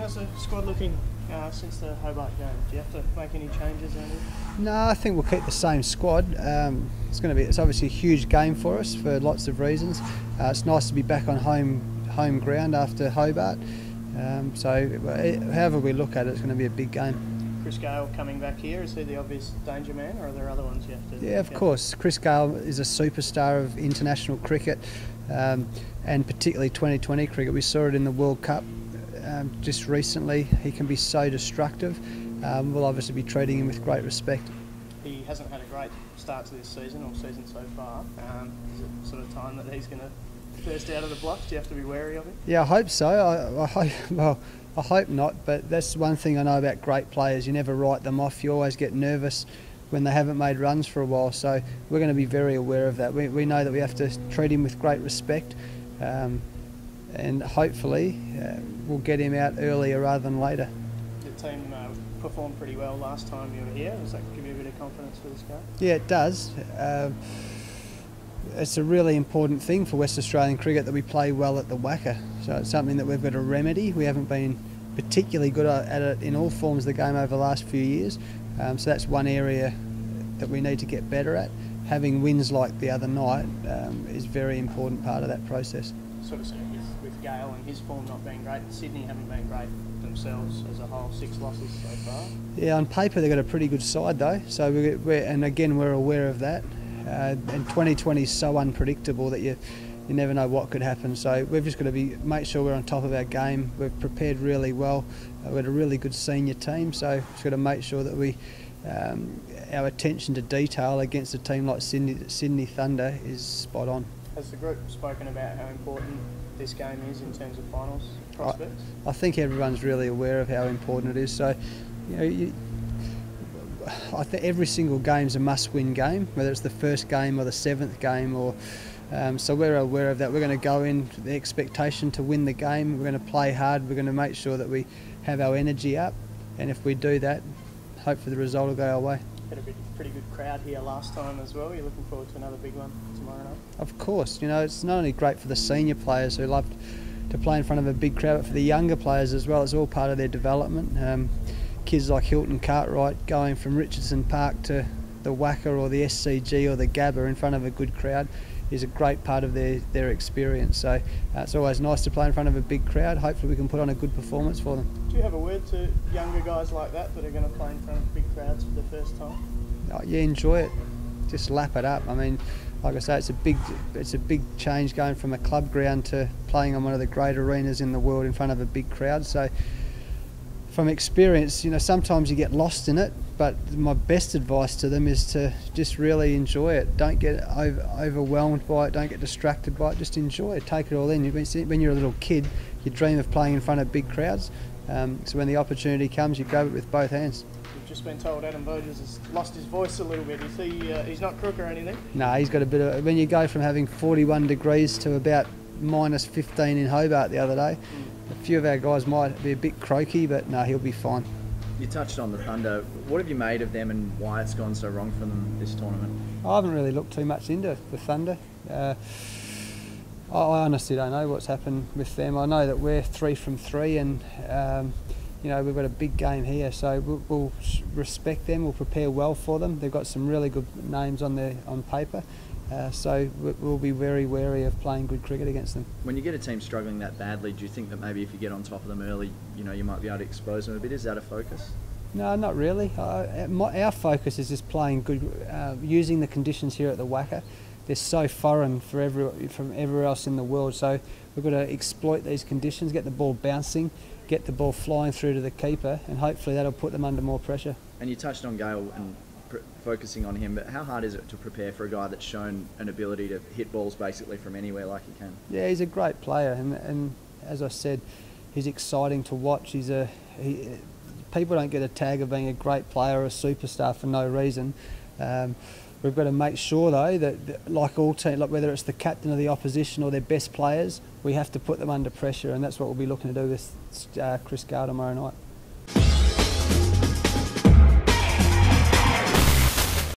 how's the squad looking since the Hobart game? Do you have to make any changes, Andy? No, I think we'll keep the same squad. It's obviously a huge game for us for lots of reasons. It's nice to be back on home ground after Hobart. However we look at it, it's going to be a big game. Chris Gale coming back here, is he the obvious danger man, or are there other ones you have to... Yeah, of course. Chris Gale is a superstar of international cricket, and particularly 2020 cricket. We saw it in the World Cup just recently. He can be so destructive. We'll obviously be treating him with great respect. He hasn't had a great start to this season, or season so far. Is it sort of time that he's going to burst out of the blocks? Do you have to be wary of him? Yeah, I hope so. I hope not, but that's one thing I know about great players. You never write them off. You always get nervous when they haven't made runs for a while, so we're going to be very aware of that. We know that we have to treat him with great respect, and hopefully we'll get him out earlier rather than later. The team performed pretty well last time you were here. Does that give you a bit of confidence for this game? Yeah, it does. It's a really important thing for West Australian cricket that we play well at the WACA. So it's something that we've got to remedy. We haven't been particularly good at it in all forms of the game over the last few years. So that's one area that we need to get better at. Having wins like the other night is a very important part of that process. Sort of with Gale and his form not being great, Sydney haven't been great themselves as a whole, 6 losses so far. Yeah, on paper they've got a pretty good side though. So we're aware of that. And 2020 is so unpredictable that you never know what could happen. So we've just got to make sure we're on top of our game. We've prepared really well. We've got a really good senior team, so we've just got to make sure that our attention to detail against a team like Sydney Thunder is spot on. Has the group spoken about how important this game is in terms of finals prospects? I think everyone's really aware of how important it is. So, I think every single game is a must-win game, whether it's the first game or the 7th game. So we're aware of that. We're going to go in with the expectation to win the game. We're going to play hard. We're going to make sure that we have our energy up, and if we do that, hopefully the result will go our way. Had a pretty good crowd here last time as well. You're looking forward to another big one tomorrow night? Of course. It's not only great for the senior players who love to play in front of a big crowd, but for the younger players as well. It's all part of their development. Kids like Hilton Cartwright going from Richardson Park to the WACA or the SCG or the Gabba in front of a good crowd is a great part of their experience. So it's always nice to play in front of a big crowd. Hopefully we can put on a good performance for them. Do you have a word to younger guys like that are going to play in front of big crowds for the first time? Oh, yeah, enjoy it. Just lap it up. I mean, like I say, it's a big change going from a club ground to playing on one of the great arenas in the world in front of a big crowd. So from experience, sometimes you get lost in it, but my best advice to them is to just really enjoy it. Don't get overwhelmed by it, don't get distracted by it, just enjoy it, take it all in. When you're a little kid, you dream of playing in front of big crowds, so when the opportunity comes, you grab it with both hands. We've just been told Adam Voges has lost his voice a little bit. Is he's not crook or anything? No, he's got a bit of... When you go from having 41 degrees to about minus 15 in Hobart the other day, a few of our guys might be a bit croaky, but no, he'll be fine. You touched on the Thunder. What have you made of them and why it's gone so wrong for them this tournament? I haven't really looked too much into the Thunder. I honestly don't know what's happened with them. I know that we're 3 from 3 and we've got a big game here, so we'll respect them, we'll prepare well for them. They've got some really good names on paper. So we'll be very wary of playing good cricket against them. When you get a team struggling that badly, do you think that maybe if you get on top of them early, you might be able to expose them a bit? Is that a focus? No, not really. Our focus is just playing good, using the conditions here at the WACA. They're so foreign from everywhere else in the world, so we've got to exploit these conditions, get the ball bouncing, get the ball flying through to the keeper, and hopefully that'll put them under more pressure. And you touched on Gale and focusing on him, but how hard is it to prepare for a guy that's shown an ability to hit balls basically from anywhere like he can? Yeah, he's a great player, and as I said, he's exciting to watch. People don't get a tag of being a great player or a superstar for no reason. We've got to make sure though that like all teams, like whether it's the captain of the opposition or their best players, we have to put them under pressure, and that's what we'll be looking to do with Chris Gale tomorrow night.